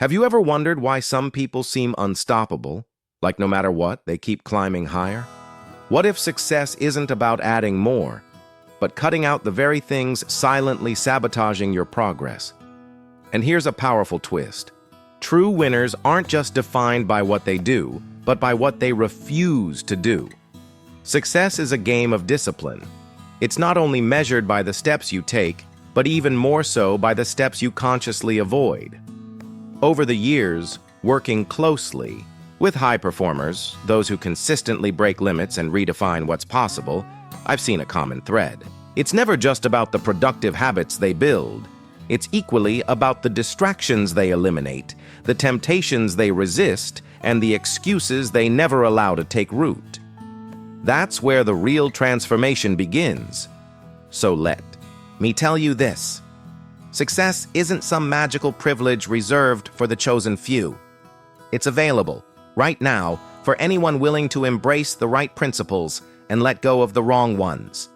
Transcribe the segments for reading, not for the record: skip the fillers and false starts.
Have you ever wondered why some people seem unstoppable, like no matter what, they keep climbing higher? What if success isn't about adding more, but cutting out the very things silently sabotaging your progress? And here's a powerful twist. True winners aren't just defined by what they do, but by what they refuse to do. Success is a game of discipline. It's not only measured by the steps you take, but even more so by the steps you consciously avoid. Over the years, working closely with high performers, those who consistently break limits and redefine what's possible, I've seen a common thread. It's never just about the productive habits they build. It's equally about the distractions they eliminate, the temptations they resist, and the excuses they never allow to take root. That's where the real transformation begins. So let me tell you this. Success isn't some magical privilege reserved for the chosen few. It's available, right now, for anyone willing to embrace the right principles and let go of the wrong ones.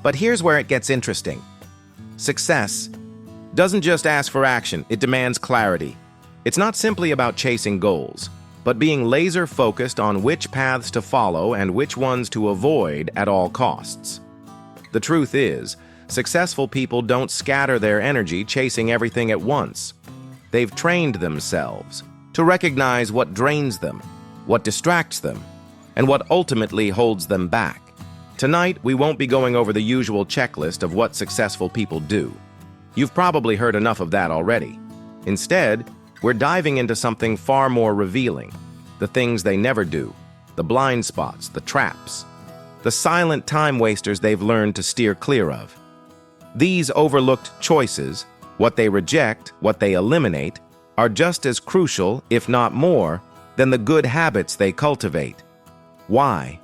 But here's where it gets interesting. Success doesn't just ask for action, it demands clarity. It's not simply about chasing goals, but being laser-focused on which paths to follow and which ones to avoid at all costs. The truth is, successful people don't scatter their energy chasing everything at once. They've trained themselves to recognize what drains them, what distracts them, and what ultimately holds them back. Tonight, we won't be going over the usual checklist of what successful people do. You've probably heard enough of that already. Instead, we're diving into something far more revealing, the things they never do, the blind spots, the traps, the silent time wasters they've learned to steer clear of. These overlooked choices, what they reject, what they eliminate, are just as crucial, if not more, than the good habits they cultivate. Why?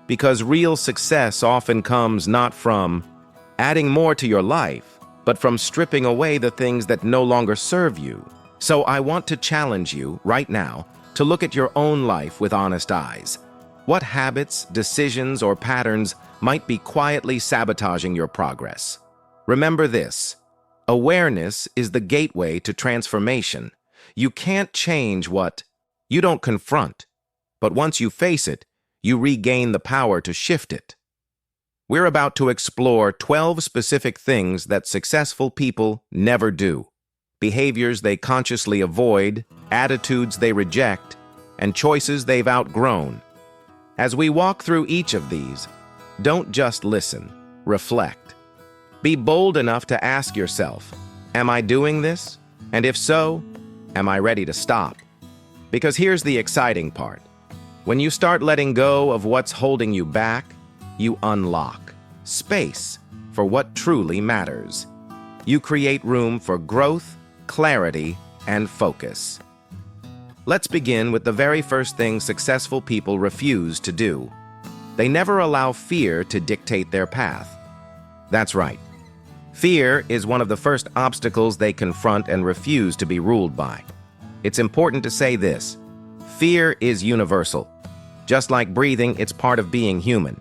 Because real success often comes not from adding more to your life, but from stripping away the things that no longer serve you. So I want to challenge you, right now, to look at your own life with honest eyes. What habits, decisions, or patterns might be quietly sabotaging your progress? Remember this. Awareness is the gateway to transformation. You can't change what you don't confront, but once you face it, you regain the power to shift it. We're about to explore 12 specific things that successful people never do. Behaviors they consciously avoid, attitudes they reject, and choices they've outgrown. As we walk through each of these, don't just listen, reflect. Be bold enough to ask yourself, am I doing this? And if so, am I ready to stop? Because here's the exciting part. When you start letting go of what's holding you back, you unlock space for what truly matters. You create room for growth, clarity, and focus. Let's begin with the very first thing successful people refuse to do. They never allow fear to dictate their path. That's right. Fear is one of the first obstacles they confront and refuse to be ruled by. It's important to say this. Fear is universal. Just like breathing, it's part of being human.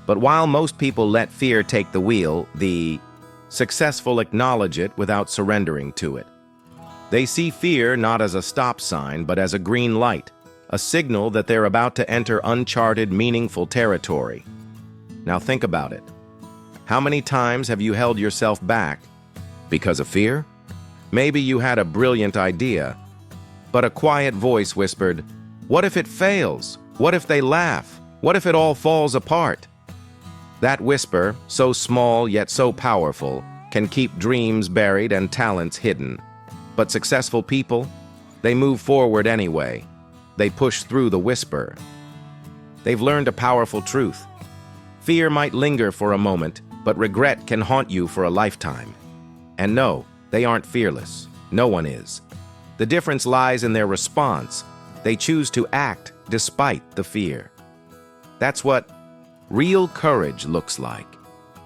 But while most people let fear take the wheel, the successful acknowledge it without surrendering to it. They see fear not as a stop sign, but as a green light, a signal that they're about to enter uncharted, meaningful territory. Now think about it. How many times have you held yourself back because of fear? Maybe you had a brilliant idea, but a quiet voice whispered, "What if it fails? What if they laugh? What if it all falls apart?" That whisper, so small yet so powerful, can keep dreams buried and talents hidden. But successful people, they move forward anyway. They push through the whisper. They've learned a powerful truth. Fear might linger for a moment, but regret can haunt you for a lifetime. And no, they aren't fearless. No one is. The difference lies in their response. They choose to act despite the fear. That's what real courage looks like.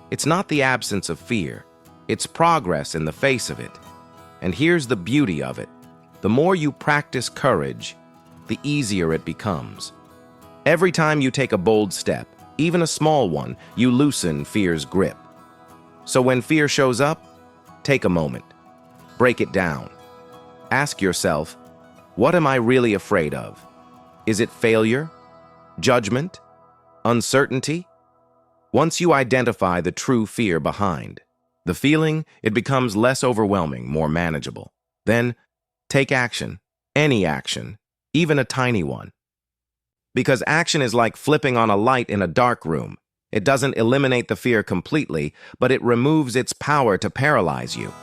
It's not the absence of fear. It's progress in the face of it. And here's the beauty of it. The more you practice courage, the easier it becomes. Every time you take a bold step, even a small one, you loosen fear's grip. So when fear shows up, take a moment. Break it down. Ask yourself, what am I really afraid of? Is it failure? Judgment? Uncertainty? Once you identify the true fear behind the feeling, it becomes less overwhelming, more manageable. Then, take action, any action, even a tiny one. Because action is like flipping on a light in a dark room. It doesn't eliminate the fear completely, but it removes its power to paralyze you.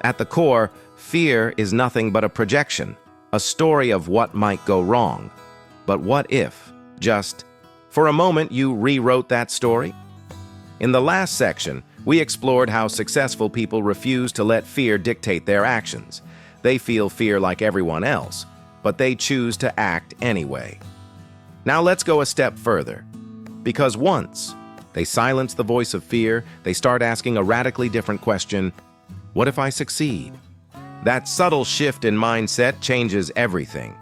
At the core, fear is nothing but a projection, a story of what might go wrong. But what if, just for a moment, you rewrote that story? In the last section, we explored how successful people refuse to let fear dictate their actions. They feel fear like everyone else, but they choose to act anyway. Now let's go a step further. Because once they silence the voice of fear, they start asking a radically different question: what if I succeed? That subtle shift in mindset changes everything.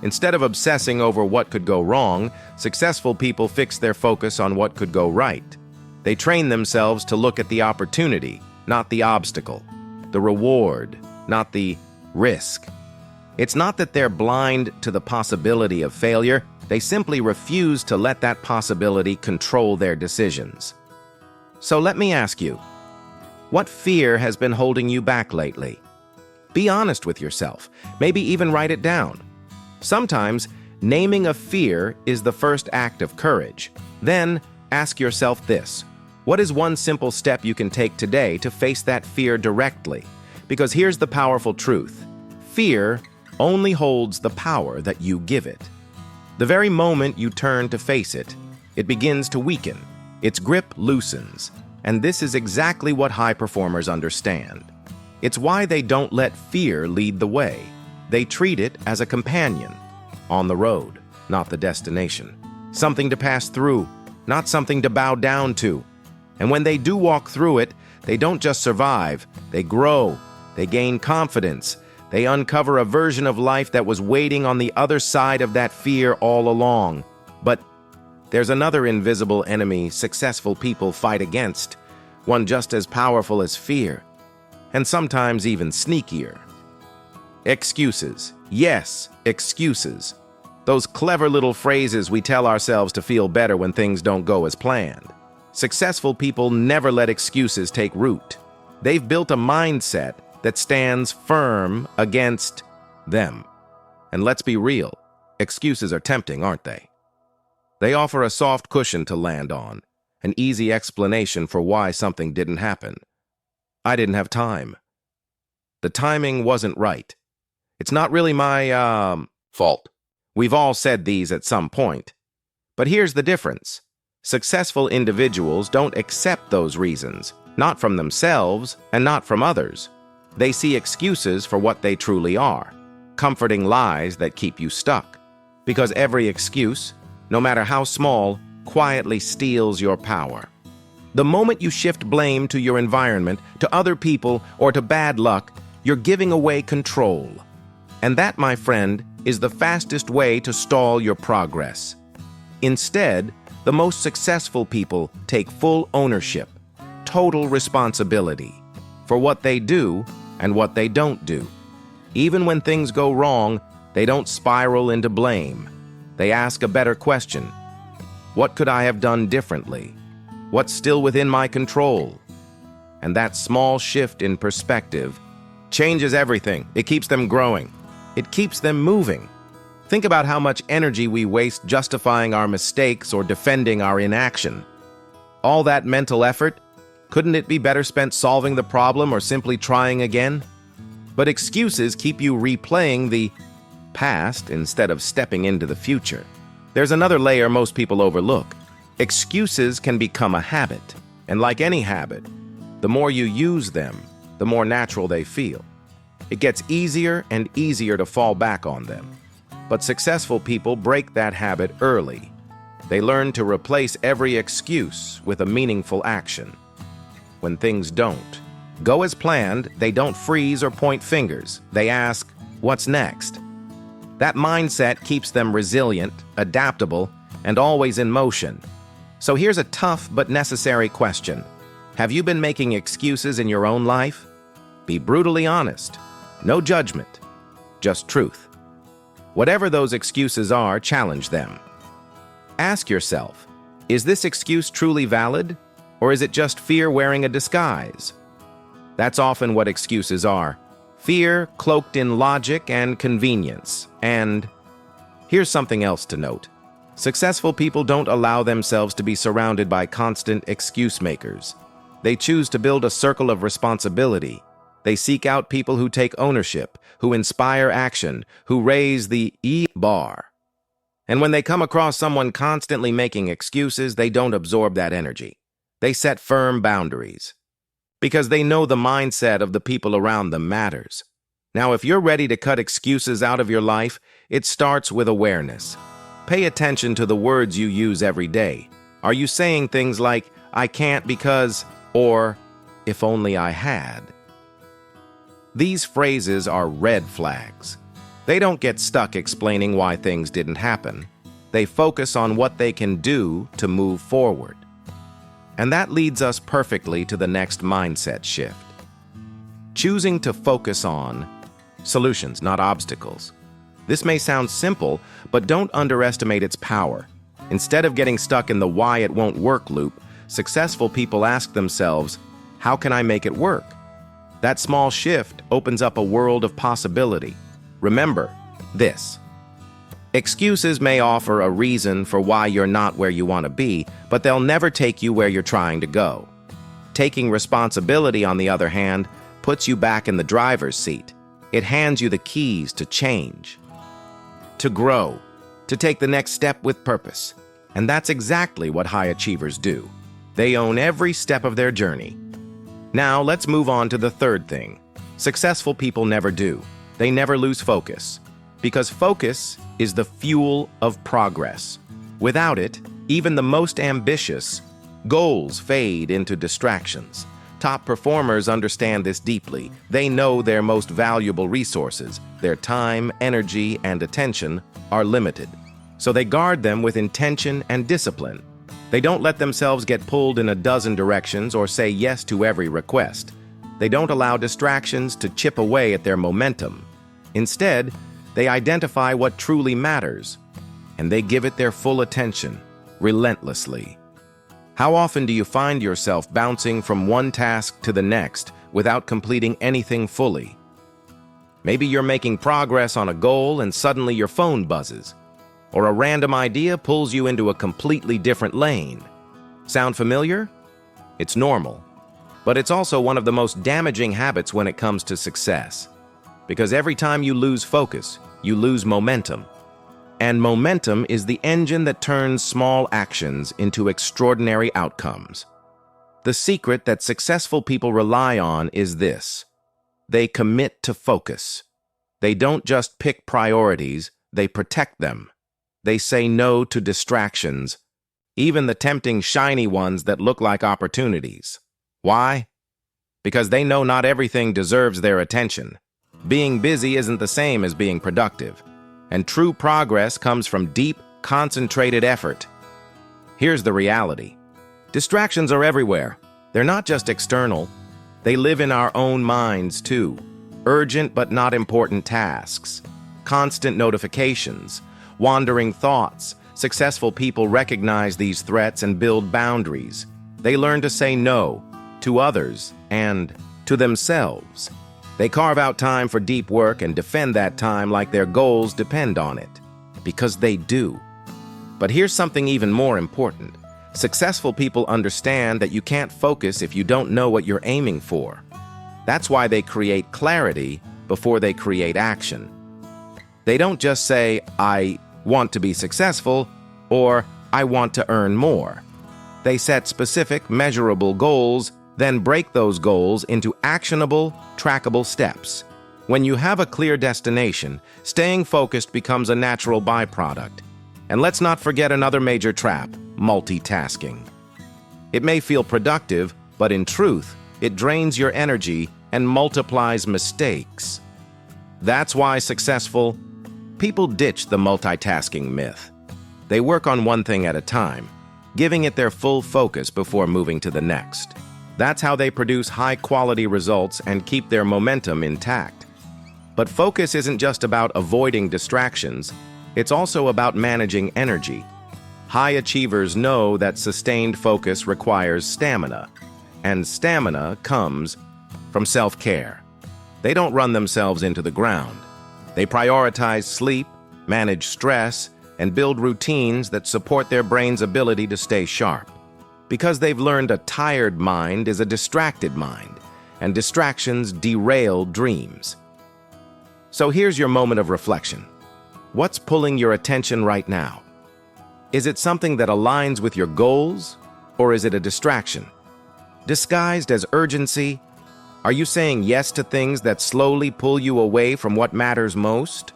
Instead of obsessing over what could go wrong, successful people fix their focus on what could go right. They train themselves to look at the opportunity, not the obstacle, the reward, not the risk. It's not that they're blind to the possibility of failure, they simply refuse to let that possibility control their decisions. So let me ask you, what fear has been holding you back lately? Be honest with yourself, maybe even write it down. Sometimes, naming a fear is the first act of courage. Then, ask yourself this: what is one simple step you can take today to face that fear directly? Because here's the powerful truth: fear only holds the power that you give it. The very moment you turn to face it, it begins to weaken, its grip loosens, and this is exactly what high performers understand. It's why they don't let fear lead the way. They treat it as a companion, on the road, not the destination. Something to pass through, not something to bow down to. And when they do walk through it, they don't just survive, they grow, they gain confidence, they uncover a version of life that was waiting on the other side of that fear all along. But there's another invisible enemy successful people fight against, one just as powerful as fear, and sometimes even sneakier. Excuses. Yes, excuses. Those clever little phrases we tell ourselves to feel better when things don't go as planned. Successful people never let excuses take root. They've built a mindset that stands firm against them. And let's be real, excuses are tempting, aren't they? They offer a soft cushion to land on, an easy explanation for why something didn't happen. I didn't have time. The timing wasn't right. It's not really my, fault. We've all said these at some point. But here's the difference. Successful individuals don't accept those reasons, not from themselves and not from others. They see excuses for what they truly are, comforting lies that keep you stuck. Because every excuse, no matter how small, quietly steals your power. The moment you shift blame to your environment, to other people, or to bad luck, you're giving away control. And that, my friend, is the fastest way to stall your progress. Instead, the most successful people take full ownership, total responsibility, for what they do and what they don't do. Even when things go wrong, they don't spiral into blame. They ask a better question. What could I have done differently? What's still within my control? And that small shift in perspective changes everything. It keeps them growing. It keeps them moving. Think about how much energy we waste justifying our mistakes or defending our inaction. All that mental effort, couldn't it be better spent solving the problem or simply trying again? But excuses keep you replaying the past instead of stepping into the future. There's another layer most people overlook. Excuses can become a habit, and like any habit, the more you use them, the more natural they feel. It gets easier and easier to fall back on them. But successful people break that habit early. They learn to replace every excuse with a meaningful action. When things don't go as planned, they don't freeze or point fingers. They ask, what's next? That mindset keeps them resilient, adaptable, and always in motion. So here's a tough but necessary question. Have you been making excuses in your own life? Be brutally honest. No judgment. just truth. Whatever those excuses are, challenge them. Ask yourself, is this excuse truly valid, or is it just fear wearing a disguise? That's often what excuses are. Fear cloaked in logic and convenience. And here's something else to note. Successful people don't allow themselves to be surrounded by constant excuse makers. They choose to build a circle of responsibility. They seek out people who take ownership, who inspire action, who raise the bar. And when they come across someone constantly making excuses, they don't absorb that energy. They set firm boundaries, because they know the mindset of the people around them matters. Now, if you're ready to cut excuses out of your life, it starts with awareness. Pay attention to the words you use every day. Are you saying things like, "I can't because," or "if only I had"? These phrases are red flags. They don't get stuck explaining why things didn't happen. They focus on what they can do to move forward. And that leads us perfectly to the next mindset shift. Choosing to focus on solutions, not obstacles. This may sound simple, but don't underestimate its power. Instead of getting stuck in the "why it won't work" loop, successful people ask themselves, "How can I make it work?" That small shift opens up a world of possibility. Remember this. Excuses may offer a reason for why you're not where you want to be, but they'll never take you where you're trying to go. Taking responsibility, on the other hand, puts you back in the driver's seat. It hands you the keys to change, to grow, to take the next step with purpose. And that's exactly what high achievers do. They own every step of their journey. Now, let's move on to the third thing. Successful people never do. They never lose focus. Because focus is the fuel of progress. Without it, even the most ambitious goals fade into distractions. Top performers understand this deeply. They know their most valuable resources, their time, energy, and attention, are limited. So they guard them with intention and discipline. They don't let themselves get pulled in a dozen directions or say yes to every request. They don't allow distractions to chip away at their momentum. Instead, they identify what truly matters, and they give it their full attention, relentlessly. How often do you find yourself bouncing from one task to the next without completing anything fully? Maybe you're making progress on a goal and suddenly your phone buzzes, or a random idea pulls you into a completely different lane. Sound familiar? It's normal, but it's also one of the most damaging habits when it comes to success. Because every time you lose focus, you lose momentum. And momentum is the engine that turns small actions into extraordinary outcomes. The secret that successful people rely on is this: they commit to focus. They don't just pick priorities, they protect them. They say no to distractions, even the tempting shiny ones that look like opportunities. Why? Because they know not everything deserves their attention. Being busy isn't the same as being productive, and true progress comes from deep, concentrated effort. Here's the reality. Distractions are everywhere. They're not just external. They live in our own minds, too. Urgent but not important tasks, constant notifications, wandering thoughts. Successful people recognize these threats and build boundaries. They learn to say no to others and to themselves. They carve out time for deep work and defend that time like their goals depend on it. Because they do. But here's something even more important. Successful people understand that you can't focus if you don't know what you're aiming for. That's why they create clarity before they create action. They don't just say, "I want to be successful," or "I want to earn more." They set specific, measurable goals, then break those goals into actionable, trackable steps. When you have a clear destination, staying focused becomes a natural byproduct. And let's not forget another major trap: multitasking. It may feel productive, but in truth, it drains your energy and multiplies mistakes. That's why successful people ditch the multitasking myth. They work on one thing at a time, giving it their full focus before moving to the next. That's how they produce high-quality results and keep their momentum intact. But focus isn't just about avoiding distractions, it's also about managing energy. High achievers know that sustained focus requires stamina, and stamina comes from self-care. They don't run themselves into the ground. They prioritize sleep, manage stress, and build routines that support their brain's ability to stay sharp. Because they've learned a tired mind is a distracted mind, and distractions derail dreams. So here's your moment of reflection. What's pulling your attention right now? Is it something that aligns with your goals, or is it a distraction? Disguised as urgency, are you saying yes to things that slowly pull you away from what matters most?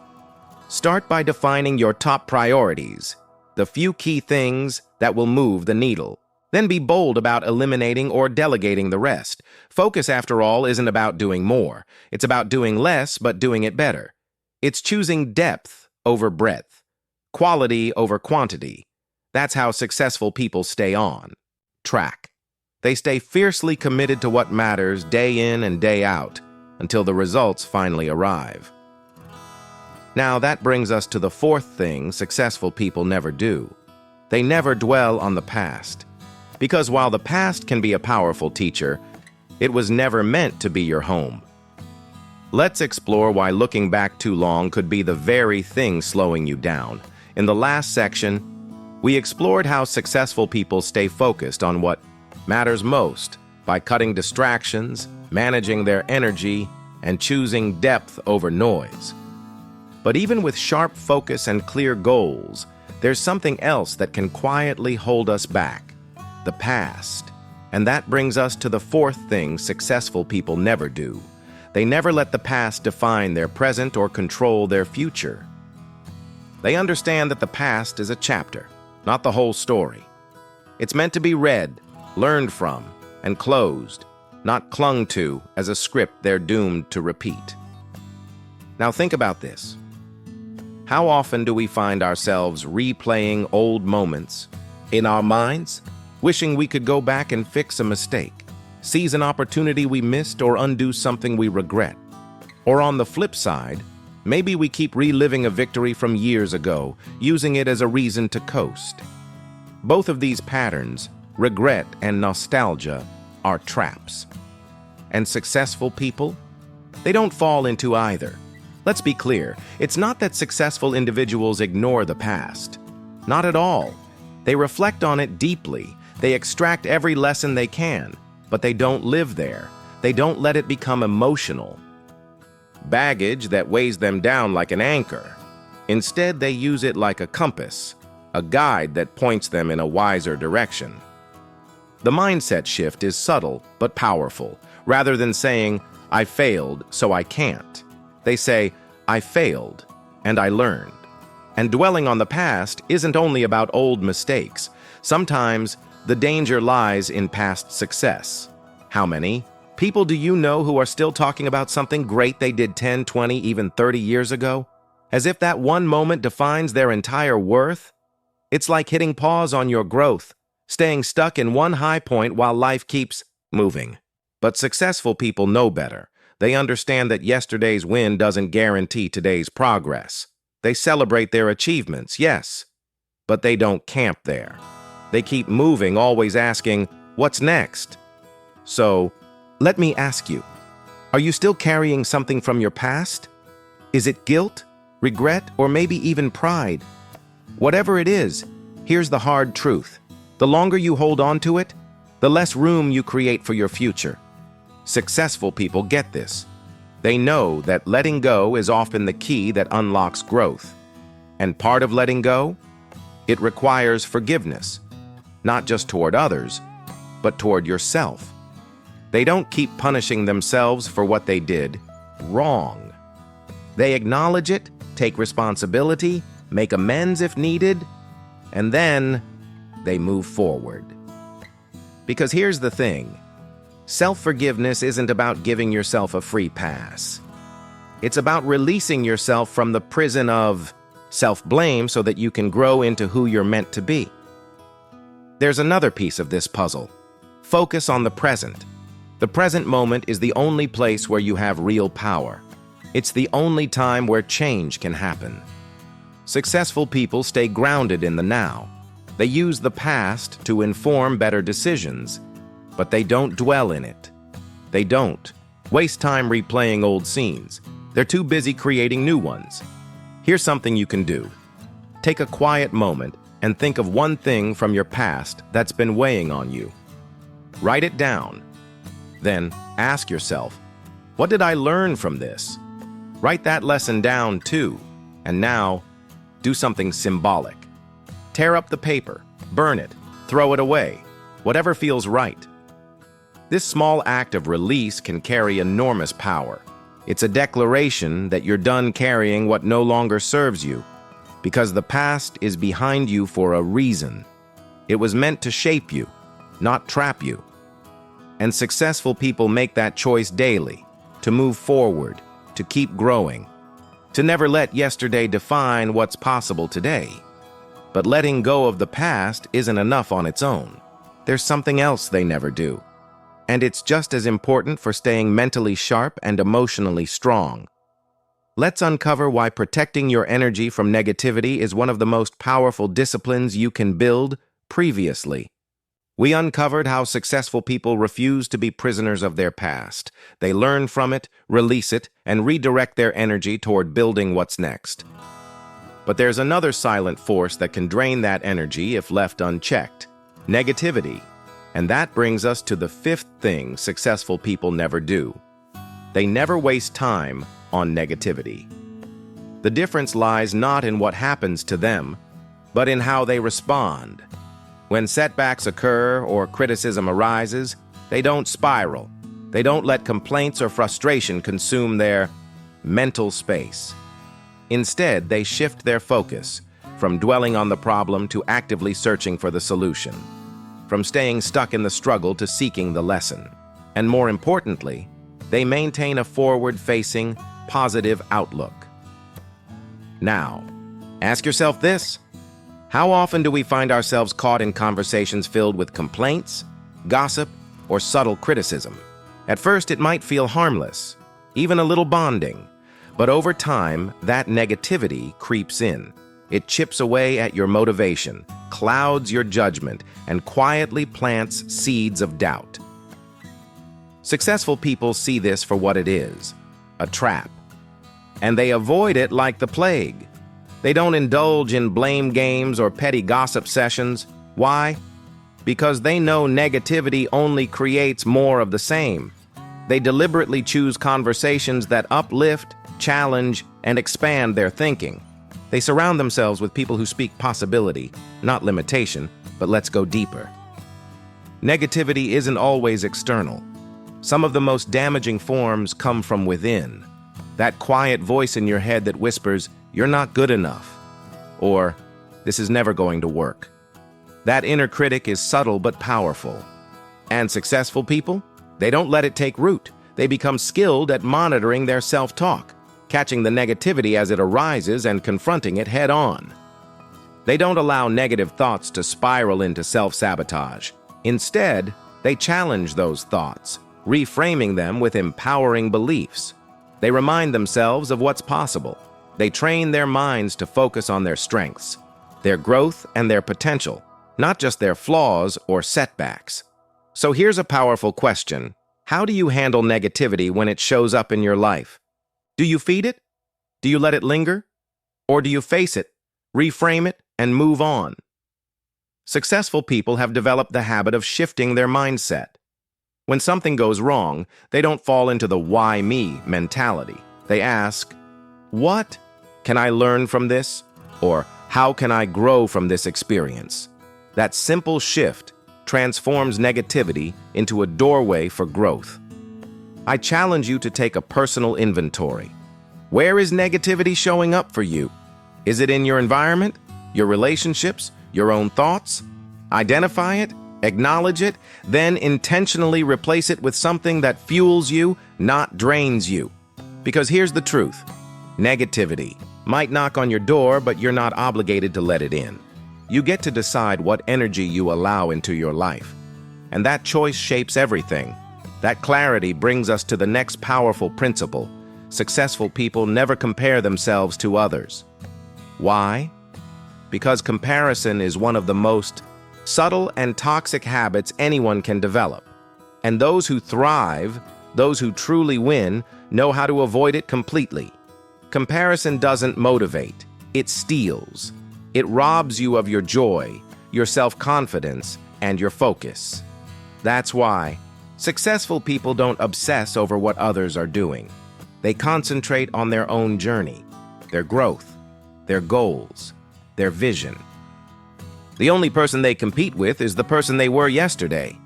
Start by defining your top priorities, the few key things that will move the needle. Then be bold about eliminating or delegating the rest. Focus, after all, isn't about doing more. It's about doing less, but doing it better. It's choosing depth over breadth, quality over quantity. That's how successful people stay on track. They stay fiercely committed to what matters day in and day out until the results finally arrive. Now that brings us to the fourth thing successful people never do. They never dwell on the past. Because while the past can be a powerful teacher, it was never meant to be your home. Let's explore why looking back too long could be the very thing slowing you down. In the last section, we explored how successful people stay focused on what matters most by cutting distractions, managing their energy, and choosing depth over noise. But even with sharp focus and clear goals, there's something else that can quietly hold us back. The past. And that brings us to the fourth thing successful people never do. They never let the past define their present or control their future. They understand that the past is a chapter, not the whole story. It's meant to be read, learned from, and closed, not clung to as a script they're doomed to repeat. Now think about this. How often do we find ourselves replaying old moments in our minds? Wishing we could go back and fix a mistake, seize an opportunity we missed, or undo something we regret. Or on the flip side, maybe we keep reliving a victory from years ago, using it as a reason to coast. Both of these patterns, regret and nostalgia, are traps. And successful people? They don't fall into either. Let's be clear, it's not that successful individuals ignore the past. Not at all. They reflect on it deeply. They extract every lesson they can, but they don't live there. They don't let it become emotional baggage that weighs them down like an anchor. Instead, they use it like a compass, a guide that points them in a wiser direction. The mindset shift is subtle but powerful. Rather than saying, "I failed, so I can't," they say, "I failed, and I learned." And dwelling on the past isn't only about old mistakes. Sometimes the danger lies in past success. How many people do you know who are still talking about something great they did 10, 20, even 30 years ago? As if that one moment defines their entire worth? It's like hitting pause on your growth, staying stuck in one high point while life keeps moving. But successful people know better. They understand that yesterday's win doesn't guarantee today's progress. They celebrate their achievements, yes, but they don't camp there. They keep moving, always asking, "What's next?" So, let me ask you, are you still carrying something from your past? Is it guilt, regret, or maybe even pride? Whatever it is, here's the hard truth. The longer you hold on to it, the less room you create for your future. Successful people get this. They know that letting go is often the key that unlocks growth. And part of letting go? It requires forgiveness, not just toward others, but toward yourself. They don't keep punishing themselves for what they did wrong. They acknowledge it, take responsibility, make amends if needed, and then they move forward. Because here's the thing. Self-forgiveness isn't about giving yourself a free pass. It's about releasing yourself from the prison of self-blame so that you can grow into who you're meant to be. There's another piece of this puzzle. Focus on the present. The present moment is the only place where you have real power. It's the only time where change can happen. Successful people stay grounded in the now. They use the past to inform better decisions, but they don't dwell in it. They don't waste time replaying old scenes. They're too busy creating new ones. Here's something you can do. Take a quiet moment and think of one thing from your past that's been weighing on you. Write it down. Then ask yourself, what did I learn from this? Write that lesson down too. And now, do something symbolic. Tear up the paper, burn it, throw it away, whatever feels right. This small act of release can carry enormous power. It's a declaration that you're done carrying what no longer serves you, because the past is behind you for a reason. It was meant to shape you, not trap you. And successful people make that choice daily, to move forward, to keep growing, to never let yesterday define what's possible today. But letting go of the past isn't enough on its own. There's something else they never do. And it's just as important for staying mentally sharp and emotionally strong. Let's uncover why protecting your energy from negativity is one of the most powerful disciplines you can build. Previously, we uncovered how successful people refuse to be prisoners of their past. They learn from it, release it, and redirect their energy toward building what's next. But there's another silent force that can drain that energy if left unchecked: negativity. And that brings us to the fifth thing successful people never do. They never waste time on negativity. The difference lies not in what happens to them, but in how they respond. When setbacks occur or criticism arises, they don't spiral. They don't let complaints or frustration consume their mental space. Instead, they shift their focus from dwelling on the problem to actively searching for the solution, from staying stuck in the struggle to seeking the lesson. And more importantly, they maintain a forward-facing, positive outlook. Now, ask yourself this: how often do we find ourselves caught in conversations filled with complaints, gossip, or subtle criticism? At first, it might feel harmless, even a little bonding, but over time, that negativity creeps in. It chips away at your motivation, clouds your judgment, and quietly plants seeds of doubt. Successful people see this for what it is: a trap. And they avoid it like the plague. They don't indulge in blame games or petty gossip sessions. Why? Because they know negativity only creates more of the same. They deliberately choose conversations that uplift, challenge, and expand their thinking. They surround themselves with people who speak possibility, not limitation, but let's go deeper. Negativity isn't always external. Some of the most damaging forms come from within. That quiet voice in your head that whispers, "You're not good enough," or "This is never going to work." That inner critic is subtle but powerful. And successful people? They don't let it take root. They become skilled at monitoring their self-talk, catching the negativity as it arises and confronting it head-on. They don't allow negative thoughts to spiral into self-sabotage. Instead, they challenge those thoughts, reframing them with empowering beliefs. They remind themselves of what's possible. They train their minds to focus on their strengths, their growth, and their potential, not just their flaws or setbacks. So here's a powerful question. How do you handle negativity when it shows up in your life? Do you feed it? Do you let it linger? Or do you face it, reframe it, and move on? Successful people have developed the habit of shifting their mindset. When something goes wrong, they don't fall into the "why me" mentality. They ask, "What can I learn from this?" Or "How can I grow from this experience?" That simple shift transforms negativity into a doorway for growth. I challenge you to take a personal inventory. Where is negativity showing up for you? Is it in your environment, your relationships, your own thoughts? Identify it, acknowledge it, then intentionally replace it with something that fuels you, not drains you. Because here's the truth: negativity might knock on your door, but you're not obligated to let it in. You get to decide what energy you allow into your life. And that choice shapes everything. That clarity brings us to the next powerful principle. successful people never compare themselves to others. Why? Because comparison is one of the most subtle and toxic habits anyone can develop. And those who thrive, those who truly win, know how to avoid it completely. Comparison doesn't motivate, it steals. It robs you of your joy, your self-confidence, and your focus. That's why successful people don't obsess over what others are doing. They concentrate on their own journey, their growth, their goals, their vision. The only person they compete with is the person they were yesterday.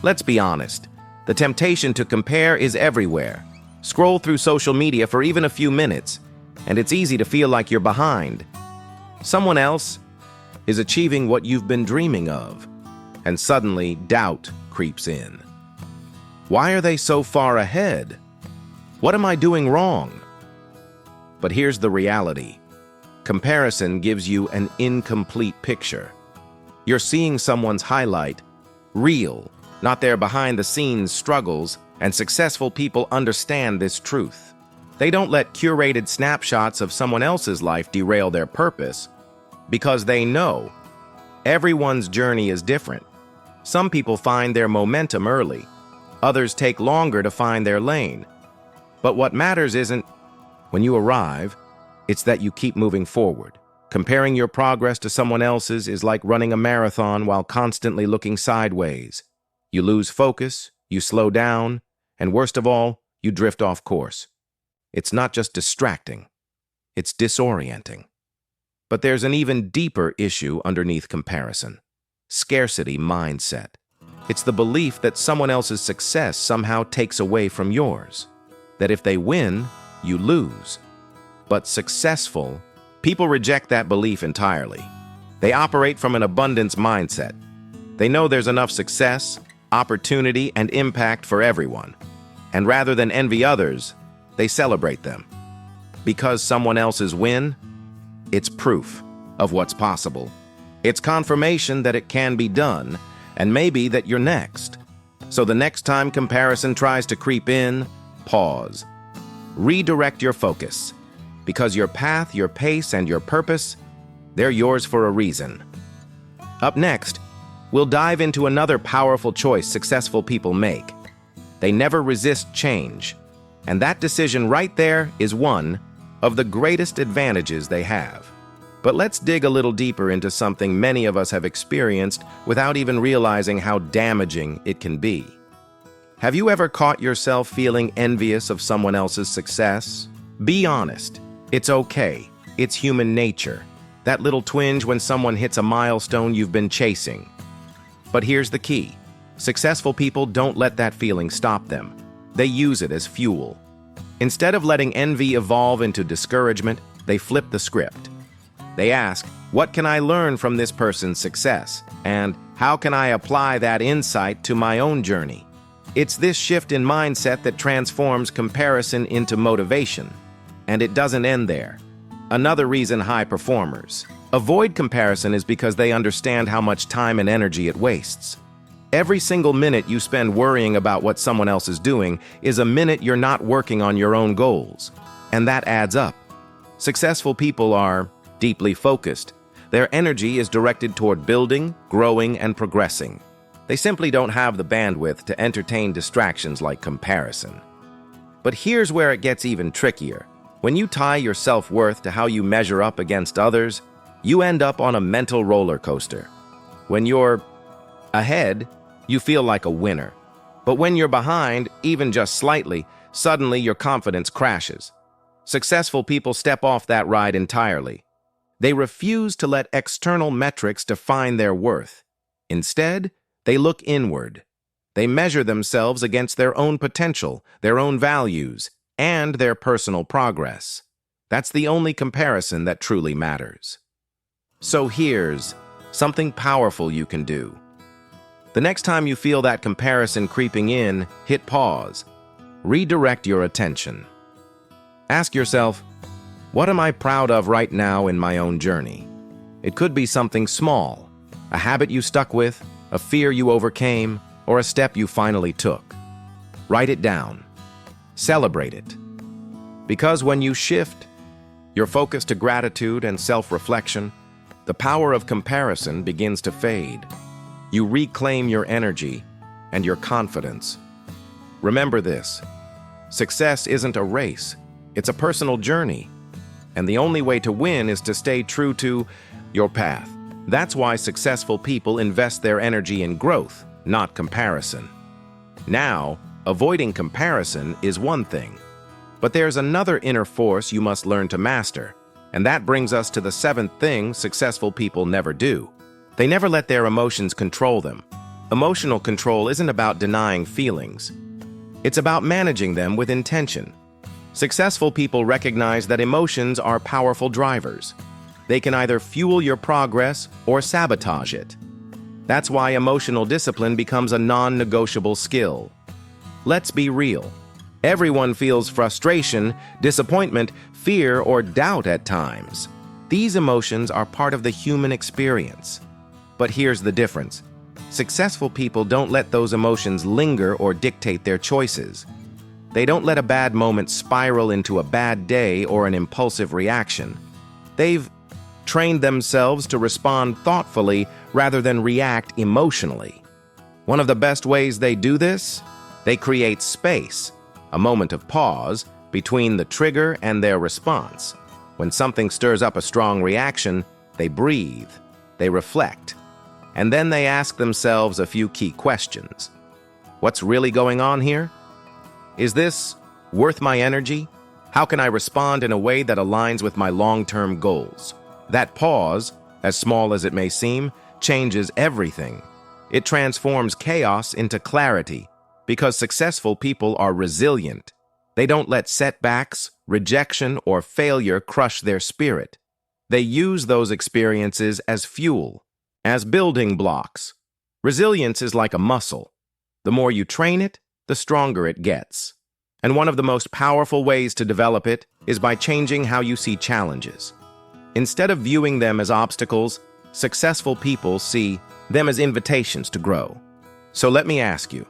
Let's be honest, the temptation to compare is everywhere. Scroll through social media for even a few minutes, and it's easy to feel like you're behind. Someone else is achieving what you've been dreaming of, and suddenly doubt creeps in. Why are they so far ahead? What am I doing wrong? But here's the reality. Comparison gives you an incomplete picture. You're seeing someone's highlight reel, not their behind-the-scenes struggles, and successful people understand this truth. They don't let curated snapshots of someone else's life derail their purpose, because they know everyone's journey is different. Some people find their momentum early, others take longer to find their lane. But what matters isn't when you arrive, it's that you keep moving forward. Comparing your progress to someone else's is like running a marathon while constantly looking sideways. You lose focus, you slow down, and worst of all, you drift off course. It's not just distracting, it's disorienting. But there's an even deeper issue underneath comparison: scarcity mindset. It's the belief that someone else's success somehow takes away from yours, that if they win, you lose. But successful people reject that belief entirely. They operate from an abundance mindset. They know there's enough success, opportunity, and impact for everyone. And rather than envy others, they celebrate them. Because someone else's win, it's proof of what's possible. It's confirmation that it can be done, and maybe that you're next. So the next time comparison tries to creep in, pause. Redirect your focus. Because your path, your pace, and your purpose, they're yours for a reason. Up next, we'll dive into another powerful choice successful people make. They never resist change. And that decision right there is one of the greatest advantages they have. But let's dig a little deeper into something many of us have experienced without even realizing how damaging it can be. Have you ever caught yourself feeling envious of someone else's success? Be honest. It's okay. It's human nature. That little twinge when someone hits a milestone you've been chasing. But here's the key. Successful people don't let that feeling stop them. They use it as fuel. Instead of letting envy evolve into discouragement, they flip the script. They ask, what can I learn from this person's success? And how can I apply that insight to my own journey? It's this shift in mindset that transforms comparison into motivation. And it doesn't end there. Another reason high performers avoid comparison is because they understand how much time and energy it wastes. Every single minute you spend worrying about what someone else is doing is a minute you're not working on your own goals. And that adds up. Successful people are deeply focused. Their energy is directed toward building, growing, and progressing. They simply don't have the bandwidth to entertain distractions like comparison. But here's where it gets even trickier. When you tie your self-worth to how you measure up against others, you end up on a mental roller coaster. When you're ahead, you feel like a winner. But when you're behind, even just slightly, suddenly your confidence crashes. Successful people step off that ride entirely. They refuse to let external metrics define their worth. Instead, they look inward. They measure themselves against their own potential, their own values, and their personal progress. That's the only comparison that truly matters. So here's something powerful you can do. The next time you feel that comparison creeping in, hit pause. Redirect your attention. Ask yourself, what am I proud of right now in my own journey? It could be something small, a habit you stuck with, a fear you overcame, or a step you finally took. Write it down. Celebrate it. Because when you shift your focus to gratitude and self-reflection, the power of comparison begins to fade. You reclaim your energy and your confidence. Remember this: success isn't a race, it's a personal journey. And the only way to win is to stay true to your path. That's why successful people invest their energy in growth, not comparison. Now, avoiding comparison is one thing, but there's another inner force you must learn to master, and that brings us to the seventh thing successful people never do. They never let their emotions control them. Emotional control isn't about denying feelings. It's about managing them with intention. Successful people recognize that emotions are powerful drivers. They can either fuel your progress or sabotage it. That's why emotional discipline becomes a non-negotiable skill. Let's be real. Everyone feels frustration, disappointment, fear, or doubt at times. These emotions are part of the human experience. But here's the difference. Successful people don't let those emotions linger or dictate their choices. They don't let a bad moment spiral into a bad day or an impulsive reaction. They've trained themselves to respond thoughtfully rather than react emotionally. One of the best ways they do this? They create space, a moment of pause, between the trigger and their response. When something stirs up a strong reaction, they breathe, they reflect, and then they ask themselves a few key questions. What's really going on here? Is this worth my energy? How can I respond in a way that aligns with my long-term goals? That pause, as small as it may seem, changes everything. It transforms chaos into clarity, because successful people are resilient. They don't let setbacks, rejection, or failure crush their spirit. They use those experiences as fuel, as building blocks. Resilience is like a muscle. The more you train it, the stronger it gets. And one of the most powerful ways to develop it is by changing how you see challenges. Instead of viewing them as obstacles, successful people see them as invitations to grow. So let me ask you,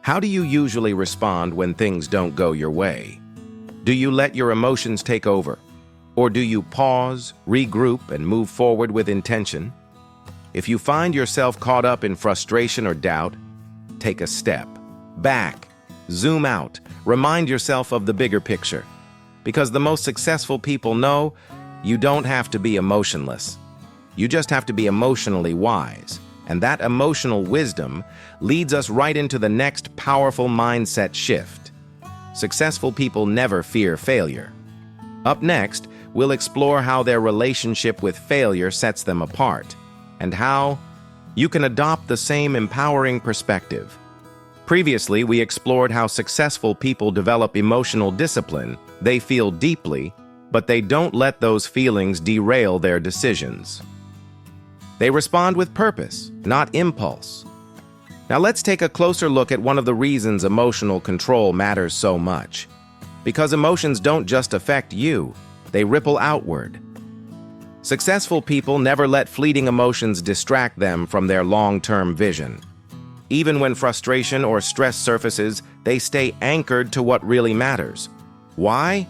how do you usually respond when things don't go your way? Do you let your emotions take over? Or do you pause, regroup, and move forward with intention? If you find yourself caught up in frustration or doubt, take a step back, zoom out, remind yourself of the bigger picture. Because the most successful people know you don't have to be emotionless. You just have to be emotionally wise. And that emotional wisdom leads us right into the next powerful mindset shift. Successful people never fear failure. Up next, we'll explore how their relationship with failure sets them apart, and how you can adopt the same empowering perspective. Previously, we explored how successful people develop emotional discipline. They feel deeply, but they don't let those feelings derail their decisions. They respond with purpose, not impulse. Now let's take a closer look at one of the reasons emotional control matters so much. Because emotions don't just affect you, they ripple outward. Successful people never let fleeting emotions distract them from their long-term vision. Even when frustration or stress surfaces, they stay anchored to what really matters. Why?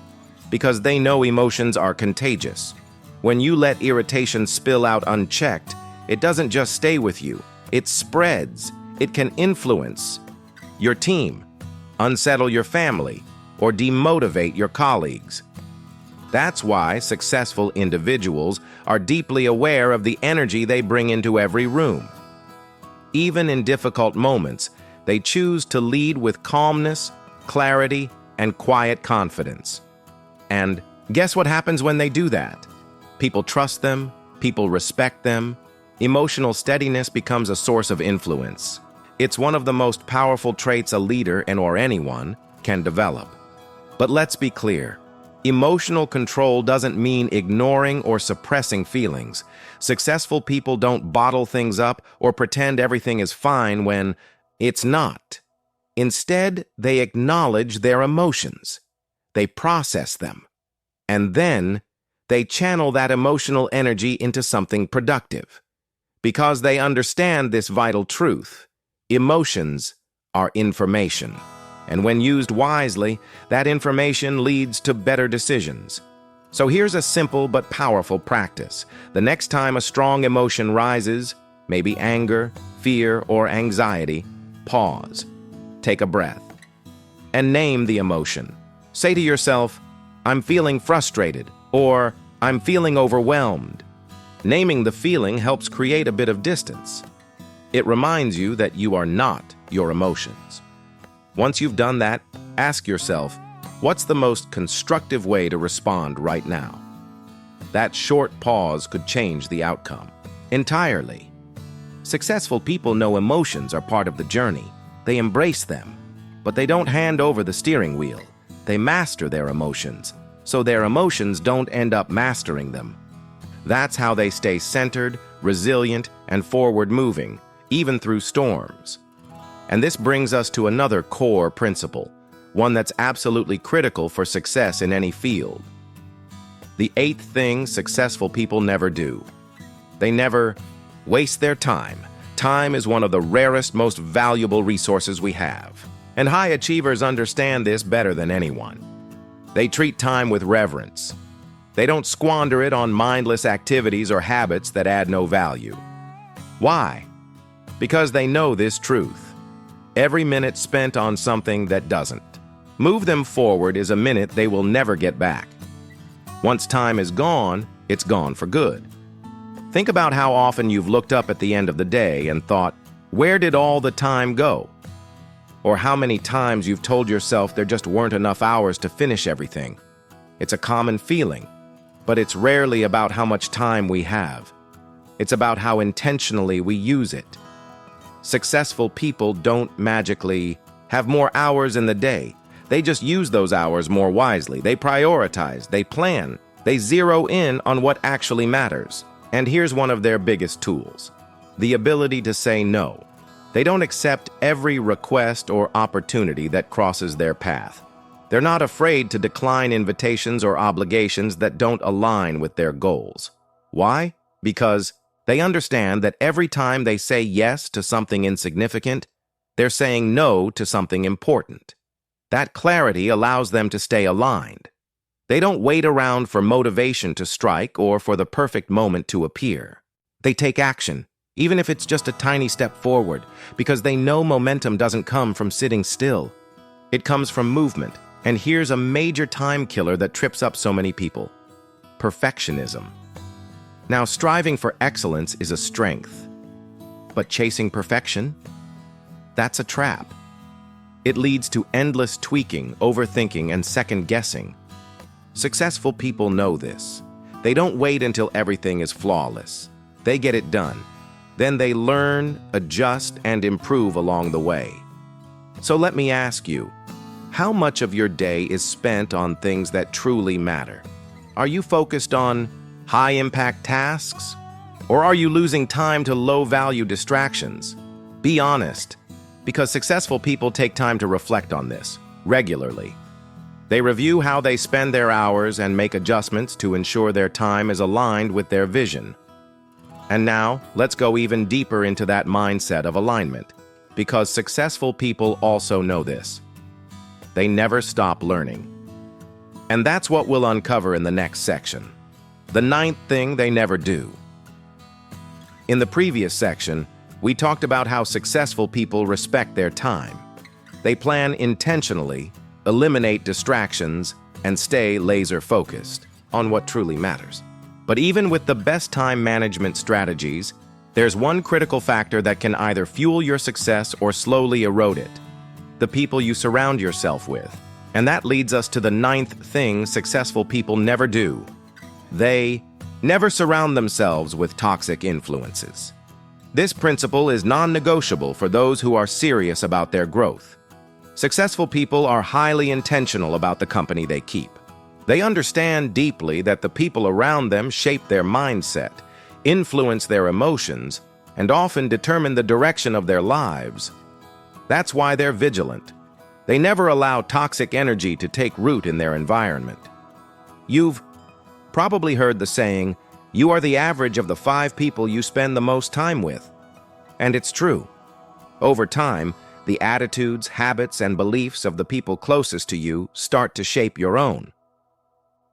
Because they know emotions are contagious. When you let irritation spill out unchecked, it doesn't just stay with you, it spreads. It can influence your team, unsettle your family, or demotivate your colleagues. That's why successful individuals are deeply aware of the energy they bring into every room. Even in difficult moments, they choose to lead with calmness, clarity, and quiet confidence. And guess what happens when they do that? People trust them, people respect them. Emotional steadiness becomes a source of influence. It's one of the most powerful traits a leader or anyone can develop. But let's be clear. Emotional control doesn't mean ignoring or suppressing feelings. Successful people don't bottle things up or pretend everything is fine when it's not. Instead, they acknowledge their emotions. They process them. And then they channel that emotional energy into something productive. Because they understand this vital truth. Emotions are information. And when used wisely, that information leads to better decisions. So here's a simple but powerful practice. The next time a strong emotion rises, maybe anger, fear, or anxiety, pause, take a breath, and name the emotion. Say to yourself, "I'm feeling frustrated," or "I'm feeling overwhelmed." Naming the feeling helps create a bit of distance. It reminds you that you are not your emotions. Once you've done that, ask yourself, what's the most constructive way to respond right now? That short pause could change the outcome entirely. Successful people know emotions are part of the journey. They embrace them, but they don't hand over the steering wheel. They master their emotions, so their emotions don't end up mastering them. That's how they stay centered, resilient, and forward-moving, even through storms. And this brings us to another core principle, one that's absolutely critical for success in any field. The eighth thing successful people never do. They never waste their time. Time is one of the rarest, most valuable resources we have. And high achievers understand this better than anyone. They treat time with reverence. They don't squander it on mindless activities or habits that add no value. Why? Because they know this truth. Every minute spent on something that doesn't move them forward is a minute they will never get back. Once time is gone, it's gone for good. Think about how often you've looked up at the end of the day and thought, where did all the time go? Or how many times you've told yourself there just weren't enough hours to finish everything. It's a common feeling, but it's rarely about how much time we have. It's about how intentionally we use it. Successful people don't magically have more hours in the day. They just use those hours more wisely. They prioritize, they plan, they zero in on what actually matters. And here's one of their biggest tools: the ability to say no. They don't accept every request or opportunity that crosses their path. They're not afraid to decline invitations or obligations that don't align with their goals. Why? Because they understand that every time they say yes to something insignificant, they're saying no to something important. That clarity allows them to stay aligned. They don't wait around for motivation to strike or for the perfect moment to appear. They take action, even if it's just a tiny step forward, because they know momentum doesn't come from sitting still. It comes from movement. And here's a major time killer that trips up so many people: perfectionism. Now, striving for excellence is a strength, but chasing perfection? That's a trap. It leads to endless tweaking, overthinking, and second-guessing. Successful people know this. They don't wait until everything is flawless. They get it done. Then they learn, adjust, and improve along the way. So let me ask you, how much of your day is spent on things that truly matter? Are you focused on high-impact tasks? Or are you losing time to low-value distractions? Be honest, because successful people take time to reflect on this regularly. They review how they spend their hours and make adjustments to ensure their time is aligned with their vision. And now, let's go even deeper into that mindset of alignment, because successful people also know this. They never stop learning. And that's what we'll uncover in the next section. The ninth thing they never do. In the previous section, we talked about how successful people respect their time. They plan intentionally, eliminate distractions, and stay laser-focused on what truly matters. But even with the best time management strategies, there's one critical factor that can either fuel your success or slowly erode it: the people you surround yourself with. And that leads us to the ninth thing successful people never do. They never surround themselves with toxic influences. This principle is non-negotiable for those who are serious about their growth. Successful people are highly intentional about the company they keep. They understand deeply that the people around them shape their mindset, influence their emotions, and often determine the direction of their lives. That's why they're vigilant. They never allow toxic energy to take root in their environment. You've probably heard the saying, "You are the average of the 5 people you spend the most time with." And it's true. Over time, the attitudes, habits, and beliefs of the people closest to you start to shape your own.